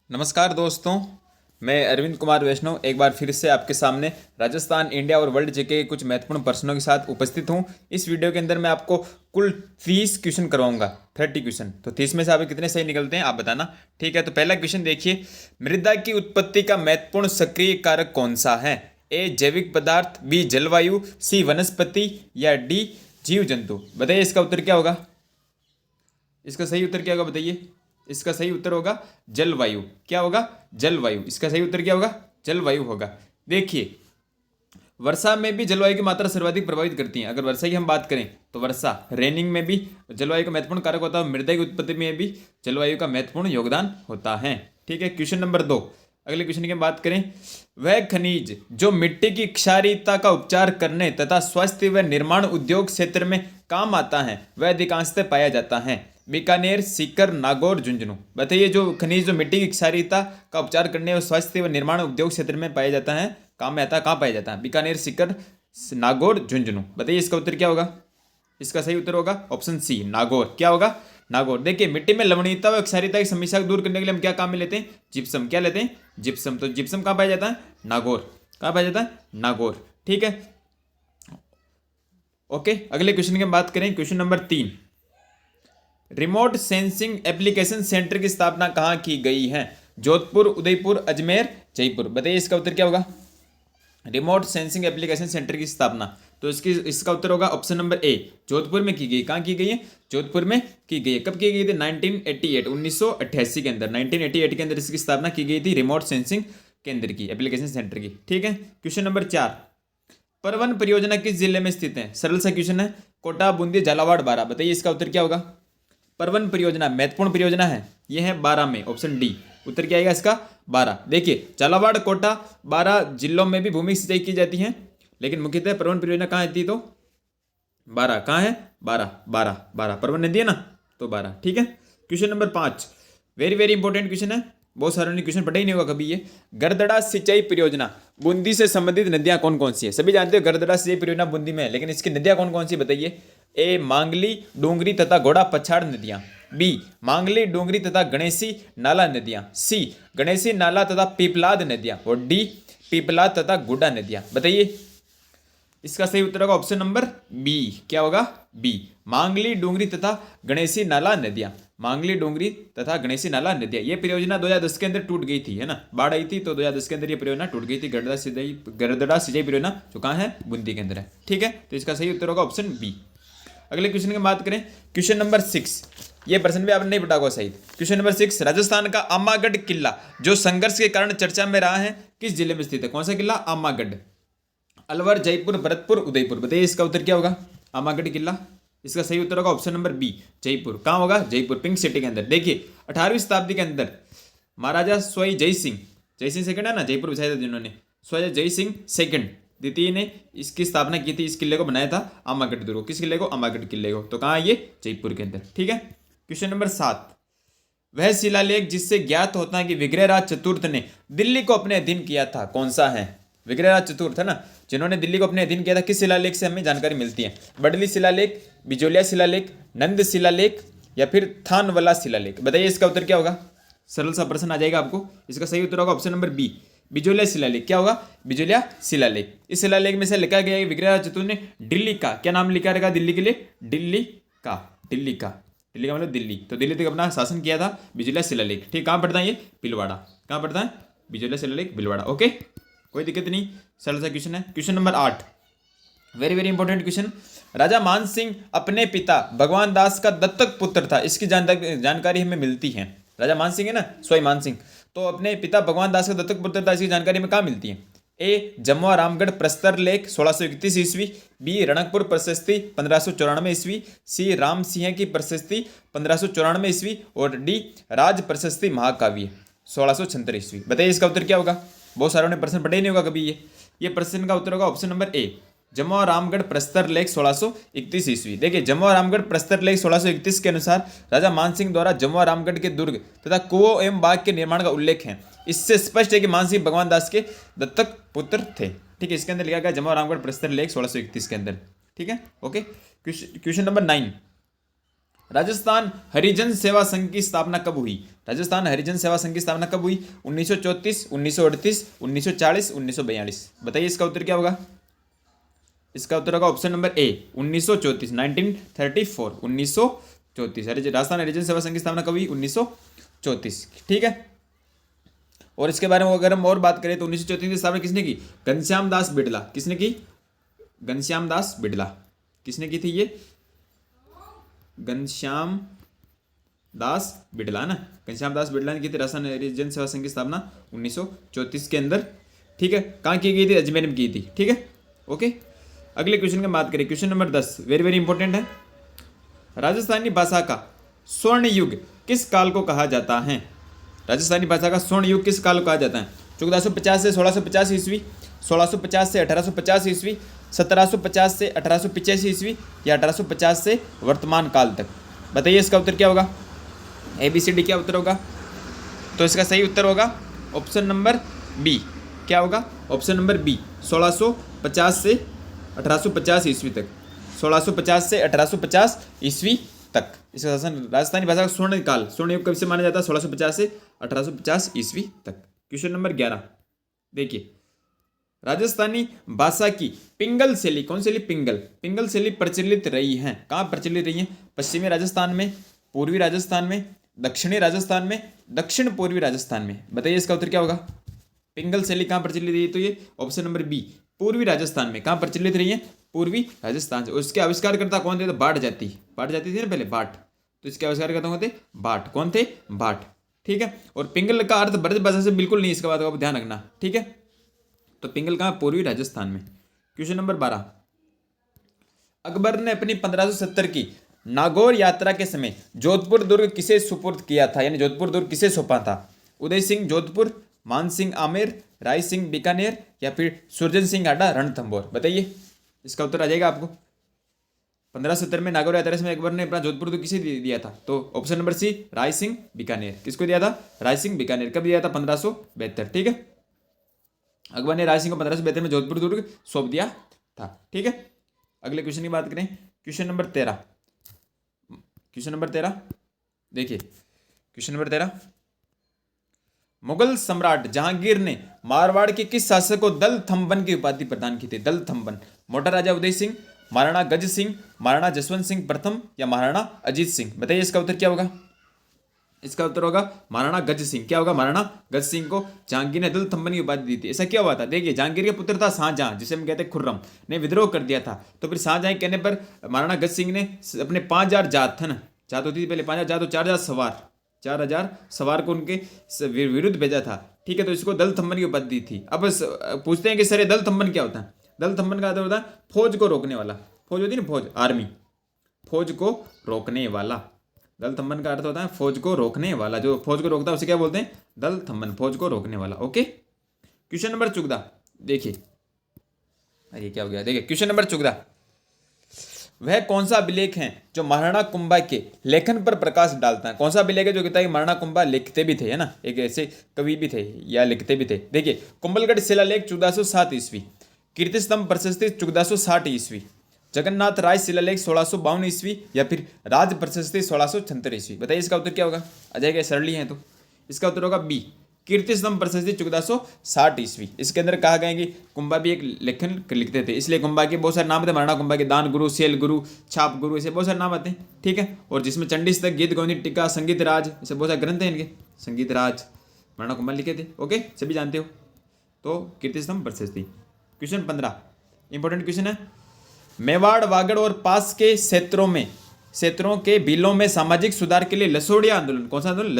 नमस्कार दोस्तों, मैं अरविंद कुमार वैष्णव एक बार फिर से आपके सामने राजस्थान, इंडिया और वर्ल्ड जीके के कुछ महत्वपूर्ण प्रश्नों के साथ उपस्थित हूं। इस वीडियो के अंदर मैं आपको कुल 30 क्वेश्चन करवाऊंगा, 30 क्वेश्चन। तो 30 में से आप कितने सही निकलते हैं आप बताना, ठीक है। तो पहला क्वेश्चन देखिए, मृदा की उत्पत्ति का महत्वपूर्ण सक्रिय कारक कौन सा है? ए जैविक पदार्थ, बी जलवायु, सी वनस्पति या डी जीव जंतु। बताइए इसका उत्तर क्या होगा? इसका सही उत्तर क्या होगा बताइए? इसका सही उत्तर होगा जलवायु। क्या होगा? जलवायु। इसका सही उत्तर क्या होगा? जलवायु होगा। देखिए, वर्षा में भी जलवायु की मात्रा सर्वाधिक प्रभावित करती है। अगर वर्षा की हम बात करें तो वर्षा, रेनिंग में भी जलवायु का महत्वपूर्ण कारक होता है। मृदा की उत्पत्ति में भी जलवायु का महत्वपूर्ण योगदान होता है, ठीक है। क्वेश्चन नंबर 2, अगले क्वेश्चन की हम बात करें, वह खनिज जो मिट्टी की क्षारीयता का उपचार करने तथा स्वास्थ्य व निर्माण उद्योग क्षेत्र में काम आता है वह अधिकांशतः पाया जाता है। बीकानेर, सीकर, नागौर, झुंझुनू। बताइए, जो खनिज जो मिट्टी की क्षारीयता का उपचार करने और स्वास्थ्य व निर्माण उद्योग क्षेत्र में पाया जाता है, काम में आता है, कहाँ पाया जाता है? बीकानेर, सीकर, नागौर, झुंझुनू। बताइए इसका उत्तर क्या होगा? इसका सही उत्तर होगा ऑप्शन सी, नागौर। क्या होगा? नागौर। देखिए, मिट्टी में लवणीयता व क्षारीयता की समस्या को दूर करने के लिए हम क्या काम में लेते हैं? जिप्सम। क्या लेते हैं? जिप्सम। तो जिप्सम कहाँ पाया जाता है? नागौर। कहाँ पाया जाता है? नागौर, ठीक है। ओके, अगले क्वेश्चन की हम बात करें, question number 3, remote sensing application centre की स्थापना कहाँ की गई है? जोधपुर, उदयपुर, अजमेर, जयपुर। बताइए इसका उत्तर क्या होगा? रिमोट सेंसिंग एप्लीकेशन सेंटर की स्थापना, तो इसका उत्तर होगा ऑप्शन नंबर ए, जोधपुर में की गई। कहाँ की गई है? जोधपुर में की गई है। कब की गई थी? 1988, 1988 के अंदर, 1988 के अंदर इसकी स्थापना की गई थी, रिमोट सेंसिंग केंद्र की, एप्लीकेशन सेंटर की, ठीक है। क्वेश्चन नंबर 4, परवन परियोजना किस जिले में स्थित है? सरल सा क्वेश्चन है, कोटा, बूंदी, झालावाड़, बारां। बताइए इसका उत्तर क्या होगा? परवन परियोजना महत्वपूर्ण परियोजना है, यह है बारां में, ऑप्शन डी। उत्तर क्या आएगा इसका? बारां। देखिए, झालावाड़, कोटा, बारां जिलों में भी भूमि सिंचाई की जाती है, लेकिन मुख्यतः परवन परियोजना कहाँ आती है? तो बारां। कहाँ है? बारां, बारां, बारां परवन नदी है ना, तो बारां, ठीक है। Question number 5, very very important question है, बहुत सारों ने क्वेश्चन पढ़ा ही नहीं होगा कभी ये। गरदड़ा सिंचाई परियोजना, बूंदी से संबंधित नदियां कौन कौन सी है? सभी जानते हो गरदड़ा सिंचाई परियोजना बूंदी में है, लेकिन इसकी नदियां कौन कौन सी बताइए? ए मांगली, डूंगरी तथा घोड़ा पछाड़ नदियां, बी मांगली, डूंगरी तथा गणेशी नाला नदियां, सी गणेशी नाला तथा पीपलाद नदियां, और डी पीपलाद तथा गुड्डा नदियां। बताइए इसका सही उत्तर होगा ऑप्शन नंबर बी। क्या होगा? बी, मांगली, डूंगरी तथा गणेशी नाला नदियां। मांगली, डूंगरी तथा गणेशी नाला नदियां। ये परियोजना 2010 के अंदर टूट गई थी, है ना, बाढ़ आई थी तो 2010 के अंदर ये परियोजना टूट गई थी। गरदड़ा सिंचाई परियोजना जो कहाँ है? बूंदी के अंदर है, ठीक है। तो इसका सही उत्तर होगा ऑप्शन बी। अगले क्वेश्चन की बात करें, क्वेश्चन नंबर 6, ये प्रश्न भी आपने नहीं पढ़ा होगा शायद। क्वेश्चन नंबर 6, राजस्थान का आमागढ़ किला जो संघर्ष के कारण चर्चा में रहा है किस जिले में स्थित है? कौन सा किला? आमागढ़। अलवर, जयपुर, भरतपुर, उदयपुर। बताइए इसका उत्तर क्या होगा? आमागढ़ किला। इसका सही उत्तर होगा ऑप्शन नंबर बी, जयपुर। कहाँ होगा? जयपुर, पिंक सिटी के अंदर। देखिए, 18वीं शताब्दी के अंदर महाराजा स्वाई जय सिंह, जय सिंह सेकंड है ना, जयपुर बसाया था जिन्होंने, स्वाई जय सिंह सेकंड द्वितीय ने इसकी स्थापना की थी, इस किले को बनाया था आमागढ़ दुर्ग। किस किले को? आमागढ़ किले को। तो कहाँ? ये जयपुर के अंदर, ठीक है। क्वेश्चन नंबर 7, वह शिलालेख जिससे ज्ञात होता है कि विग्रहराज चतुर्थ ने दिल्ली को अपने अधीन किया था, कौन सा है? विग्रहराज चतुर्थ है ना, जिन्होंने दिल्ली को अपने अधीन किया था, किस शिलालेख से हमें जानकारी मिलती है? बडली शिलालेख, बिजोलिया शिलालेख, नंद शिलालेख या फिर थानवाला शिलालेख। बताइए इसका उत्तर क्या होगा? सरल सा प्रश्न आ जाएगा आपको। इसका सही उत्तर होगा ऑप्शन नंबर बी, बिजोलिया शिलालेख। क्या होगा? बिजोलिया शिलालेख। इस शिलालेख में से लिखा गया है विग्रहराज चतुर्थ ने दिल्ली का, क्या नाम लिखा रहेगा दिल्ली के लिए? दिल्ली का, दिल्ली का, दिल्ली का मतलब दिल्ली, तो दिल्ली तक अपना शासन किया था, बिजोलिया शिलालेख, ठीक। कहाँ पड़ता है ये? भीलवाड़ा। कहाँ पड़ता है? बिजोलिया शिलालेख, भीलवाड़ा, ओके, कोई दिक्कत नहीं, सरल सा क्वेश्चन है। Question number 8, very very important question, Raja Man Singh अपने पिता भगवान दास का दत्तक पुत्र था, इसकी जानकारी हमें मिलती है। राजा मान सिंह है ना, स्वाई मान सिंह, तो अपने पिता भगवान दास का दत्तक पुत्र था, इसकी जानकारी में कहाँ मिलती है? ए जमुआ रामगढ़ प्रस्तर लेख 1631 ईस्वी, बी रणकपुर प्रशस्ति 1594 ईस्वी, सी राम सिंह की प्रशस्ति 1594 ईस्वी, और डी राज प्रशस्ति महाकाव्य 1676 ईस्वी। बताइए इसका उत्तर क्या होगा? बहुत सारों ने प्रश्न पढ़े ही नहीं होगा कभी ये प्रश्न का उत्तर होगा option number A, Jamua Ramgarh प्रस्तर लेख 1631 ईस्वी। देखिए, जमुआ रामगढ़ प्रस्तर लेख 1631 के अनुसार राजा मानसिंह द्वारा जमुआ रामगढ़ के दुर्ग तथा कुओं एवं बाग के निर्माण का उल्लेख है। इससे स्पष्ट है कि मानसिंह भगवान दास के दत्तक पुत्र थे, ठीक है। इसके अंदर लिखा गया जमुआ रामगढ़ प्रस्तर लेख 1631 के अंदर, ठीक है, ओके। क्वेश्चन नंबर 9, राजस्थान हरिजन सेवा संघ की स्थापना कब हुई? राजस्थान हरिजन सेवा संघ की स्थापना कब हुई? 1934, 1938, 1940, 1942। बताइए इसका उत्तर क्या होगा? इसका उत्तर होगा ऑप्शन नंबर ए 1934, 1934, 1934। राजस्थान हरिजन सेवा संघ की स्थापना कब हुई? 1934। ठीक है। और इसके बारे में अगर हम और बात करें तो 1934 की स्थापना किसने की? घनश्याम दास बिड़ला। किसने की? घनश्याम दास बिड़ला। किसने की थी ये? घनश्याम दास बिड़ला ना, घनश्याम दास बिड़ला ने की थी राजस्थान हरिजन सेवा संघ की स्थापना 1934 के अंदर। ठीक है। कहाँ की गई थी? अजमेर में की थी। ठीक है। ओके। अगले क्वेश्चन की बात करें, question number 10 very very important है। राजस्थानी भाषा का स्वर्ण युग किस काल को कहा जाता है? राजस्थानी भाषा का स्वर्ण युग किस काल को कहा जाता है? 1450 से 1650 ईस्वी, 1650 से 1850 ईस्वी, 1750 से 1885 ईस्वी, या 1850 से वर्तमान काल तक। बताइए इसका उत्तर क्या होगा? ABCD क्या उत्तर होगा? तो इसका सही उत्तर होगा ऑप्शन नंबर बी। क्या होगा? ऑप्शन नंबर बी 1650 से 1850 ईस्वी तक। 1650 से 1850 ईस्वी तक इसका शासन राजस्थानी भाषा का स्वर्ण काल, स्वर्ण युग कब से माना जाता है? 1650 से 1850 ईस्वी तक। क्वेश्चन नंबर 11 देखिए, राजस्थानी भाषा की पिंगल शैली, कौन शैली? पिंगल शैली प्रचलित रही है। कहाँ प्रचलित रही है? पश्चिमी राजस्थान में, पूर्वी राजस्थान में, दक्षिणी राजस्थान में, दक्षिण पूर्वी राजस्थान में। बताइए इसका उत्तर क्या होगा? पिंगल शैली कहाँ प्रचलित रही है? तो ये ऑप्शन नंबर बी पूर्वी राजस्थान में। कहाँ प्रचलित रही है? पूर्वी राजस्थान से। उसके आविष्कारकर्ता कौन थे? तो बाढ़ जाती थी ना पहले, बाढ़। तो इसके आविष्कारकर्ता कौन थे? बाढ़। कौन थे? बाढ़। ठीक है। और पिंगल का अर्थ ब्रज भाषा से बिल्कुल नहीं, इसका बात आप ध्यान रखना। ठीक है। तो पिंगल कहाँ? पूर्वी राजस्थान में। क्वेश्चन नंबर 12, अकबर ने अपनी 1570 की नागौर यात्रा के समय जोधपुर दुर्ग किसे सुपुर्द किया था? यानी जोधपुर दुर्ग किसे सौंपा था? उदय सिंह जोधपुर, मान सिंह आमेर, राय सिंह बीकानेर, या फिर सुरजन सिंह हाडा रणथंभौर। बताइए इसका उत्तर आ जाएगा आपको। 1570 में नागौर यात्रा में अकबर ने अपना जोधपुर दुर्ग किसे दिया था? तो option number C Rai Singh Bikaner. किसको दिया था? राय सिंह बीकानेर। कब दिया था? 1572। ठीक है। अकबर ने राय सिंह को 1572 में जोधपुर दुर्ग सौंप दिया था। ठीक है। अगले क्वेश्चन की बात करें, क्वेश्चन नंबर 13। क्वेश्चन नंबर 13 देखिए, क्वेश्चन नंबर 13, मुगल सम्राट जहांगीर ने मारवाड़ के किस शासक को दल थम्बन की उपाधि प्रदान की थी? दल थम्बन। मोटा राजा उदय सिंह, महाराणा गज सिंह, महाराणा जसवंत सिंह प्रथम, या महाराणा अजीत सिंह। बताइए इसका उत्तर क्या होगा? इसका उत्तर होगा महाराणा गज सिंह। क्या होगा? महाराणा गज सिंह को जहांगीर ने दल थम्बन की उपाधि दी थी। ऐसा क्या हुआ था? देखिए, जहांगीर के पुत्र था शाहजहां, जिसे हम कहते हैं खुर्रम, ने विद्रोह कर दिया था। तो फिर शाहजहां के कहने पर महाराणा गज सिंह ने अपने 5000 जात थे ना, जात होती थी पहले 5000 जात, तो 4000 सवार, 4000 सवार को उनके विरुद्ध भेजा था। ठीक है। तो इसको दल थम्बन की उपाधि दी थी। अब पूछते हैं कि सर दल थम्बन क्या होता है? दल थम्बन का अर्थ होता है फौज को रोकने वाला। फौज होती है ना, फौज, आर्मी, फौज को रोकने वाला। दल थम्बन का अर्थ होता है फौज को रोकने वाला। जो फौज को रोकता है उसे क्या बोलते हैं? दल थम्बन, फौज को रोकने वाला। ओके। क्वेश्चन नंबर 14 देखिए, अरे क्या हो गया? देखिए क्वेश्चन नंबर 14, वह कौन सा अभिलेख है जो महाराणा कुंभा के लेखन पर प्रकाश डालता है? कौन सा अभिलेख है जो कहता है महाराणा कुंभा लिखते भी थे, है ना, एक ऐसे कवि भी थे या लिखते भी थे? देखिए, कुंभलगढ़ शिलालेख 1407 ईस्वी, कीर्ति स्तंभ प्रशस्ति 1460 ईस्वी, जगन्नाथ राय शिलालेख 1652 ईस्वी, या फिर राज प्रशस्ति 1676 ईस्वी। बताइए इसका उत्तर क्या होगा? आ जाएगा, सरली है तो इसका उत्तर होगा बी, कीर्ति स्तंभ प्रशस्ति 1460 ईस्वी। इसके अंदर कहा गया कि कुंभा भी एक लेखन लिखते थे, इसलिए कुंभा के बहुत सारे नाम थे। महाराणा कुंभा के दान गुरु, शैल गुरु, छाप गुरु, ऐसे बहुत सारे नाम आते हैं। ठीक है। और जिसमें चंडीस्तक, गीत गोविंदी, टीका, संगीत राज, ऐसे बहुत सारे ग्रंथ हैं इनके। संगीत राज महाराणा कुंभा लिखे थे। ओके, सभी जानते हो। तो कीर्ति स्तंभ प्रशस्ति। क्वेश्चन 15 इंपॉर्टेंट क्वेश्चन है। मेवाड़, वागड़ और पास के क्षेत्रों के बिलों में सामाजिक सुधार के लिए लसोड़िया आंदोलन, कौन सा आंदोलन?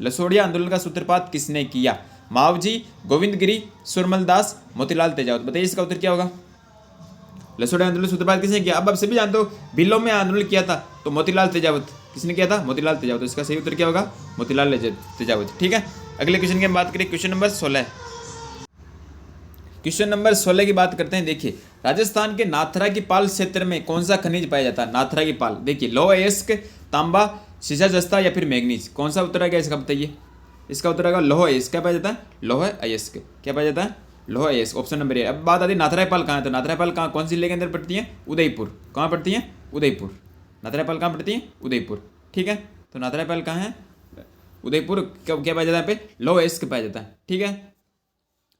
लसोड़िया आंदोलन का सूत्रपात किसने किया? मावजी, गोविंद गिरी, सुरमल दास, मोतीलाल तेजावत। बताइए इसका उत्तर क्या होगा? लसोड़िया आंदोलन सूत्रपात किसने किया? अब आप सभी जानते हो, बिलों में आंदोलन किया था तो मोतीलाल तेजावत। किसने किया था? मोतीलाल तेजावत। तो इसका सही उत्तर क्या होगा? मोतीलाल तेजावत। ठीक है। अगले क्वेश्चन की हम बात करें, क्वेश्चन नंबर 16। क्वेश्चन नंबर 16 की बात करते हैं। देखिए, राजस्थान के नाथरा की पाल क्षेत्र में कौन सा खनिज पाया जाता है? नाथरा की पाल। देखिए, लोह अयस्क, तांबा, शीशा जस्ता, या फिर मैग्नीज। कौन सा उत्तर आएगा इसका? बताइए। इसका उत्तर आएगा लोह अयस्क। क्या पाया जाता है? लोह अयस्क। क्या पाया जाता है? लोह अयस्क। ऑप्शन नंबर ए। अब बात आती है नाथरा की पाल कहाँ है? तो नाथरा की पाल कहाँ, कौन सी जिले के अंदर पड़ती है? उदयपुर। कहाँ पड़ती है? उदयपुर। नाथापाल कहाँ पड़ती है? उदयपुर। ठीक है, तो नाथापाल कहाँ है? उदयपुर। क्या पाया जाता है यहाँ पे? लौह अयस्क पाया जाता है। ठीक है,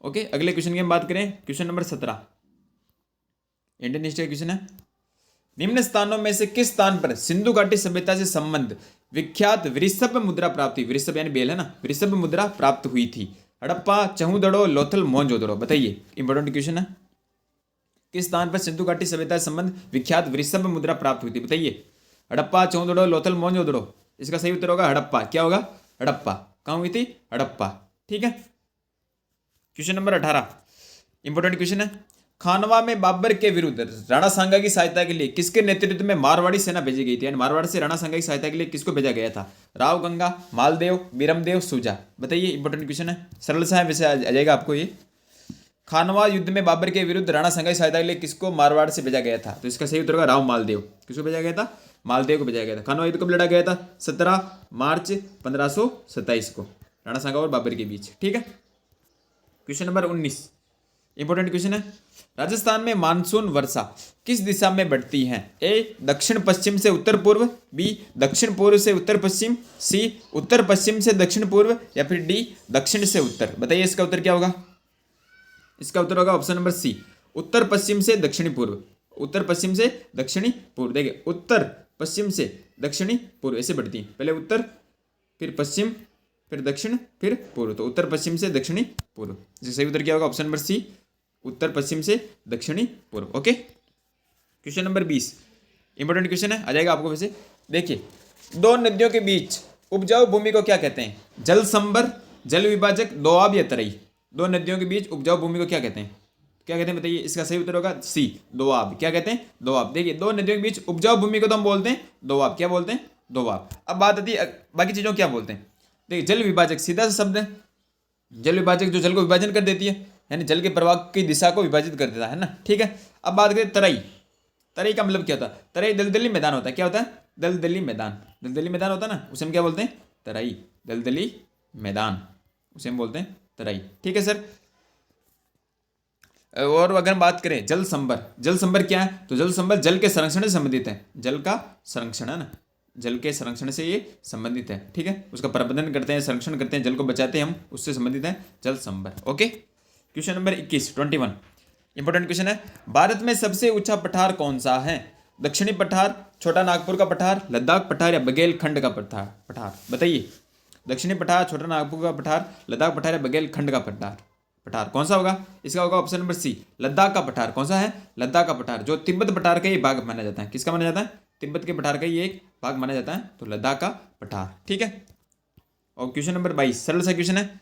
ओके। अगले क्वेश्चन की हम बात करें, क्वेश्चन नंबर 17 इंडियन हिस्ट्री का क्वेश्चन है। निम्न स्थानों में से किस स्थान पर सिंधु घाटी सभ्यता से संबंध विख्यात वृषभ मुद्रा प्राप्त हुई? वृषभ यानी बेल है ना, वृषभ मुद्रा प्राप्त हुई थी। हड़प्पा, चहुदड़ो, लोथल, मोहनजोदड़ो। बताइए, इंपॉर्टेंट क्वेश्चन है। किस स्थान पर सिंधु घाटी सभ्यता से संबंध विख्यात वृषभ मुद्रा प्राप्त हुई थी? बताइए, हड़प्पा, चहुदड़ो, लोथल, मोहनजोदड़ो। इसका सही उत्तर होगा हड़प्पा। क्या होगा? हड़प्पा। कहाँ हुई थी? हड़प्पा। ठीक है, क्वेश्चन नंबर 18 इंपॉर्टेंट क्वेश्चन है। खानवा में बाबर के विरुद्ध राणा सांगा की सहायता के लिए किसके नेतृत्व में मारवाड़ी सेना भेजी गई थी? यानी मारवाड़ से राणा सांगा की सहायता के लिए किसको भेजा गया था? राव गंगा, मालदेव, बीरमदेव, सुजा। बताइए, इंपॉर्टेंट क्वेश्चन है, सरल सा है वैसे आ जाएगा आपको ये। खानवा युद्ध में बाबर के विरुद्ध राणा सांगा की सहायता के लिए किसको मारवाड़ से भेजा गया था? तो इसका सही उत्तर होगा राव मालदेव। किसको भेजा गया था? मालदेव को भेजा गया था। खानवा युद्ध कब लड़ा गया था? 17 मार्च 1527 को, राणा सांगा और बाबर के बीच। ठीक है, क्वेश्चन नंबर 19 इंपॉर्टेंट क्वेश्चन है। राजस्थान में मानसून वर्षा किस दिशा में बढ़ती है? ए दक्षिण पश्चिम से उत्तर पूर्व, बी दक्षिण पूर्व से उत्तर पश्चिम, सी उत्तर पश्चिम से दक्षिण पूर्व, या फिर डी दक्षिण से उत्तर। बताइए, इसका उत्तर क्या होगा? इसका उत्तर होगा ऑप्शन नंबर सी, उत्तर पश्चिम से दक्षिणी पूर्व। उत्तर पश्चिम से दक्षिणी पूर्व। देखिए, उत्तर पश्चिम से दक्षिणी पूर्व ऐसे बढ़ती है, पहले उत्तर, फिर पश्चिम, फिर दक्षिण, फिर पूर्व। तो उत्तर पश्चिम से दक्षिणी पूर्व। इसका सही उत्तर क्या होगा? ऑप्शन नंबर सी, उत्तर पश्चिम से दक्षिणी पूर्व। Okay, question number 20 important question है, आ जाएगा आपको वैसे। देखिए, दो नदियों के बीच उपजाऊ भूमि को क्या कहते हैं? जल संभर, जल विभाजक, दोआब या तराई। दो नदियों के बीच उपजाऊ भूमि को क्या कहते हैं? क्या कहते हैं? बताइए, इसका सही उत्तर होगा सी, दोआब। क्या कहते हैं? दोआब। देखिए, दो नदियों के बीच उपजाऊ भूमि को तो हम बोलते हैं दोआब। क्या बोलते हैं? दोआब। अब बात आती है बाकी चीजों क्या बोलते हैं। देखिए, जल विभाजक सीधा सा शब्द है। जल विभाजक जो जल को विभाजन कर देती है, यानी जल के प्रवाह की दिशा को विभाजित कर देता है ना। ठीक है, अब बात करें तराई। तराई का मतलब क्या होता है? तराई दलदली मैदान होता है। क्या होता है? दलदली मैदान। दलदली मैदान होता है ना, उसे हम क्या बोलते हैं? तराई। दलदली मैदान, उसे हम बोलते हैं तराई। ठीक है सर। और अगर हम बात करें जल संभर, जल संभर क्या है? तो जल संभर जल के संरक्षण से संबंधित है। जल का संरक्षण है ना, जल के संरक्षण से ये संबंधित है। ठीक है, उसका प्रबंधन करते हैं, संरक्षण करते हैं, जल को बचाते हैं हम, उससे संबंधित है जल संभर। Okay, question number 21 important question है। भारत में सबसे ऊंचा पठार कौन सा है? दक्षिणी पठार, छोटा नागपुर का पठार, लद्दाख पठार, या बघेलखंड का पठार। बताइए, दक्षिणी पठार, छोटा नागपुर का पठार, लद्दाख पठार, या बघेलखंड का पठार कौन सा होगा? इसका होगा ऑप्शन नंबर सी, लद्दाख का पठार। कौन सा है? लद्दाख का पठार, जो तिब्बत पठार का ये भाग माना जाता है। किसका माना जाता है? तिब्बत के पठार का ये एक भाग माना जाता है, तो लद्दाख का पठार। ठीक है, और क्वेश्चन नंबर 22 सरल सा क्वेश्चन है।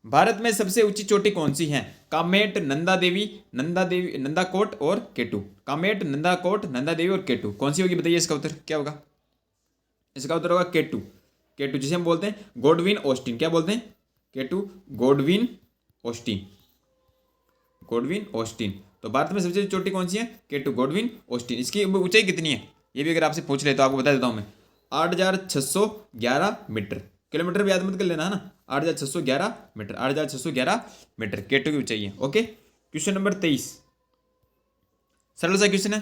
भारत में सबसे ऊंची चोटी कौन सी है? कामेट, नंदा देवी, नंदाकोट और केटू। कामेट, नंदाकोट, नंदा देवी और केटू, कौन सी होगी? बताइए, इसका उत्तर क्या होगा? इसका उत्तर होगा केटू। केटू जिसे हम बोलते हैं गोडविन ऑस्टिन। क्या बोलते हैं? केटू, गोडविन ऑस्टिन। Godwin Austin. तो भारत में सबसे चोटी कौन सी है? केटू, गोडविन ऑस्टिन। इसकी ऊंचाई कितनी है ये भी अगर आपसे पूछ ले तो आपको बता देता हूं मैं, 8611 मीटर। किलोमीटर भी याद मत कर लेना है ना, 8611 मीटर, 8611 मीटर केटू की ऊंचाई है। ओके, क्वेश्चन नंबर 23 सरल सा क्वेश्चन है।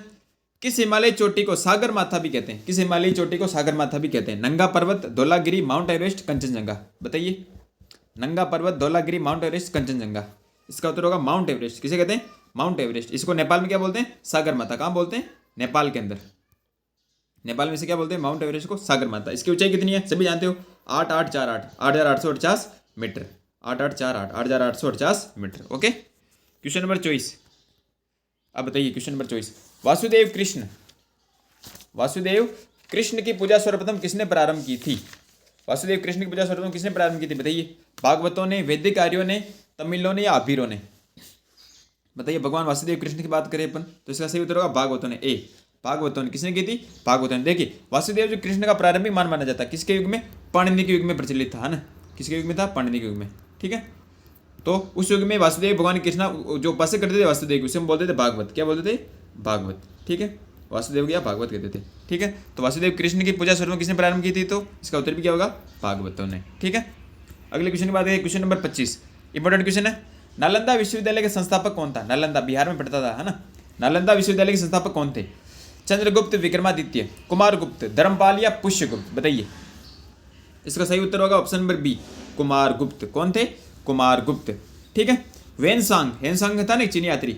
किस हिमालय चोटी को सागर माथा भी कहते हैं? किस हिमालयी चोटी को सागर माथा भी कहते हैं? नंगा पर्वत, धौलागिरी, माउंट एवरेस्ट, कंचनजंगा। बताइए, नंगा पर्वत, धौलागिरी, माउंट एवरेस्ट, कंचनजंगा। इसका उत्तर होगा माउंट एवरेस्ट। किसे कहते हैं? Mount Everest. इसको नेपाल में क्या बोलते हैं? सागर माथा। कहाँ बोलते हैं? नेपाल के अंदर। नेपाल में से क्या बोलते हैं? माउंट एवरेस्ट को सागर माथा। इसकी ऊंचाई कितनी है? सभी जानते हो, 8848 8848 metre, 8848 8848 metre. Okay, question number 24 अब बताइए, क्वेश्चन नंबर 24 वासुदेव कृष्ण की पूजा सर्वप्रथम किसने प्रारंभ की थी? वासुदेव कृष्ण की पूजा सर्वप्रथम किसने प्रारंभ की थी? बताइए, भागवतों ने, वैदिक आर्यों ने, तमिलों ने, या आभीरों ने? बताइए, भगवान वासुदेव कृष्ण की बात करें अपन तो इसका सही उत्तर होगा भागवतों ने। ए, भागवतों ने। किसने की थी? भागवतों ने। देखिए, वासुदेव जो कृष्ण का प्रारंभिक मान माना जाता है, किसके युग में? पाणिनि के युग में प्रचलित था, है ना। किसके युग में था? पाणिनि के युग में। ठीक है, तो उस युग में वासुदेव भगवान कृष्ण जो उपासक करते थे वासुदेव, उसे हम बोलते थे भागवत। क्या बोलते थे? भागवत। ठीक है, वासुदेव या भागवत कहते थे। ठीक है, तो वासुदेव कृष्ण की पूजा सर्वप्रथम किसने प्रारंभ की थी? तो इसका उत्तर भी क्या होगा? भागवतों ने। ठीक है, अगले क्वेश्चन की बात है, क्वेश्चन नंबर 25 इंपॉर्टेंट क्वेश्चन है। नालंदा विश्वविद्यालय के संस्थापक कौन था? नालंदा बिहार में पढ़ता था, है ना। नालंदा विश्वविद्यालय के संस्थापक कौन थे? चंद्रगुप्त, विक्रमादित्य, कुमारगुप्त, धर्मपाल या पुष्यगुप्त? बताइए। इसका सही उत्तर होगा ऑप्शन नंबर बी, कुमारगुप्त। कौन थे? कुमारगुप्त। ठीक है। वेनसांग, हेनसांग था ना चीनी यात्री,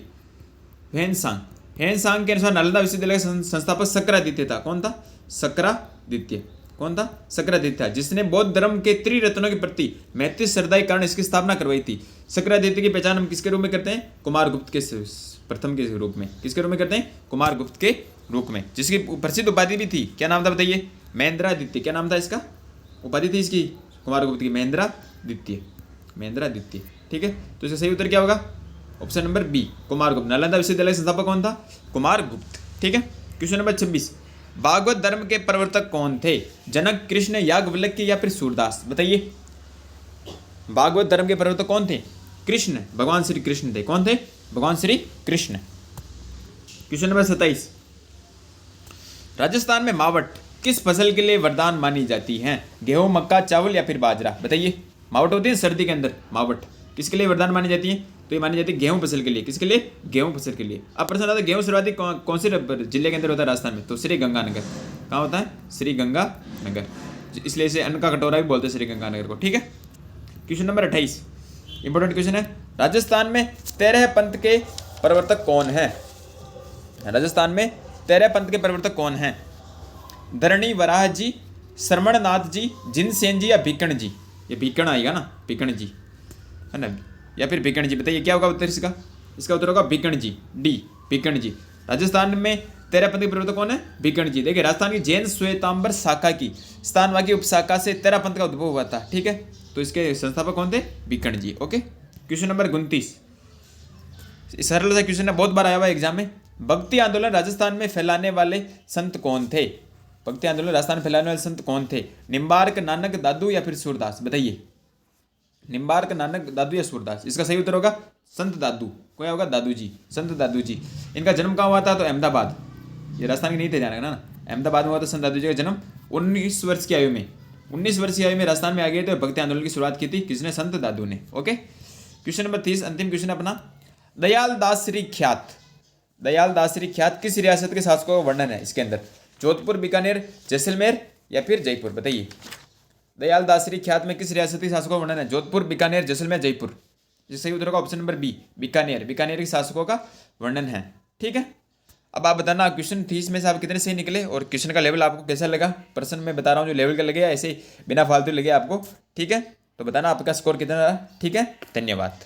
हेनसांग। हेनसांग के अनुसार नालंदा विश्वविद्यालय का संस्थापक शक्रादित्य था। कौन था? शक्रादित्य। कौन था? शक्रादित्य था, जिसने बौद्ध धर्म के त्रिरत्नों के प्रति महत्व श्रद्धा के कारण इसकी स्थापना करवाई थी। शक्रादित्य की पहचान हम किसके रूप में करते हैं? कुमारगुप्त के प्रथम के रूप में। किसके रूप में करते हैं? कुमारगुप्त के रूप में, जिसकी प्रसिद्ध उपाधि भी थी। क्या नाम था बताइए? महेंद्रादित्य। क्या नाम था इसका? उपाधि थी इसकी कुमारगुप्त की, महेंद्रादित्य। महेंद्रादित्य। ठीक है, तो इसका सही उत्तर क्या होगा? Option number B, Kumaragupta. Nalanda विश्वविद्यालय संस्थापक कौन था? कुमारगुप्त। ठीक है। क्वेश्चन नंबर 26, भागवत धर्म के प्रवर्तक कौन थे? जनक, कृष्ण, याज्ञवल्क्य या फिर सूरदास? बताइए। भागवत धर्म के प्रवर्तक कौन थे? कृष्ण, भगवान श्री कृष्ण थे। कौन थे? भगवान श्री कृष्ण। क्वेश्चन नंबर 27, राजस्थान में मावट किस फसल के लिए वरदान मानी जाती है? गेहूं, मक्का, चावल या फिर बाजरा? बताइए। मावट होती है सर्दी के अंदर, मावट किसके लिए वरदान मानी जाती है? तो ये मानी जाती है गेहूं फसल के लिए। किसके लिए? गेहूं फसल के लिए। अब प्रश्न आता है गेहूं सर्वाधिक कौन से जिले के अंदर होता है राजस्थान में? तो श्री गंगानगर। कहाँ होता है? श्री गंगानगर, इसलिए इसे अन्न का कटोरा भी बोलते हैं श्री गंगानगर को। ठीक है। क्वेश्चन नंबर 28, इंपॉर्टेंट क्वेश्चन है। राजस्थान में 13 पंथ के प्रवर्तक कौन है? राजस्थान में 13 पंथ के प्रवर्तक कौन हैं? धरणी वराह जी, श्रमणनाथ जी, जिनसेन जी या भीकण जी? ये भीकण आएगा ना, भीकण जी है ना, या फिर भीकण जी? बताइए क्या होगा उत्तर इसका? इसका उत्तर होगा भीकण जी, डी, भीकण जी। राजस्थान में 13 पंथ के प्रवर्तक कौन है? भीकण जी। देखिए, राजस्थान की जैन श्वेतांबर शाखा की स्थानवाकी उपशाखा से 13 पंथ का उद्भव हुआ था। ठीक है, तो इसके संस्थापक कौन थे? भीकण जी। ओके। क्वेश्चन नंबर 29, सरल सा क्वेश्चन है, बहुत बार आया हुआ एग्जाम में। भक्ति आंदोलन राजस्थान में फैलाने वाले संत कौन थे? भक्ति आंदोलन राजस्थान में फैलाने वाले संत कौन थे? निम्बार्क, नानक, दादू या फिर सूरदास? बताइए। निम्बार्क, नानक, दादू या सूरदास? इसका सही उत्तर होगा संत दादू। क्या होगा? दादू जी, संत दादू जी। इनका जन्म कहाँ हुआ था? तो अहमदाबाद। ये राजस्थान के नहीं थे, जाना ना, अहमदाबाद में हुआ था संत दादू जी का जन्म। 19 वर्ष की आयु में, 19 वर्ष की आयु में राजस्थान में आ गए थे और भक्ति आंदोलन की शुरुआत की थी। किसने? संत दादू ने। ओके। क्वेश्चन नंबर 30, अंतिम क्वेश्चन अपना। दयाल दासरी ख्यात, दयाल दासरी ख्यात किस रियासत के शासकों का वर्णन है? इसके अंदर जोधपुर, बीकानेर, जैसलमेर या फिर जयपुर? बताइए। दयाल दासरी ख्यात में किस रियासत के शासकों का वर्णन है? जोधपुर, बीकानेर, जैसलमेर, जयपुर? जिसका सही उत्तर होगा option number B, Bikaner. Bikaner के शासकों का वर्णन है। ठीक है। अब आप बताना क्वेश्चन 30 में से आप कितने सही निकले और क्वेश्चन का लेवल आपको कैसा लगा? प्रश्न में बता रहा हूँ जो लेवल का लगे, ऐसे बिना फालतू लगे आपको। ठीक है, तो बताना आपका स्कोर कितना रहा। ठीक है, धन्यवाद।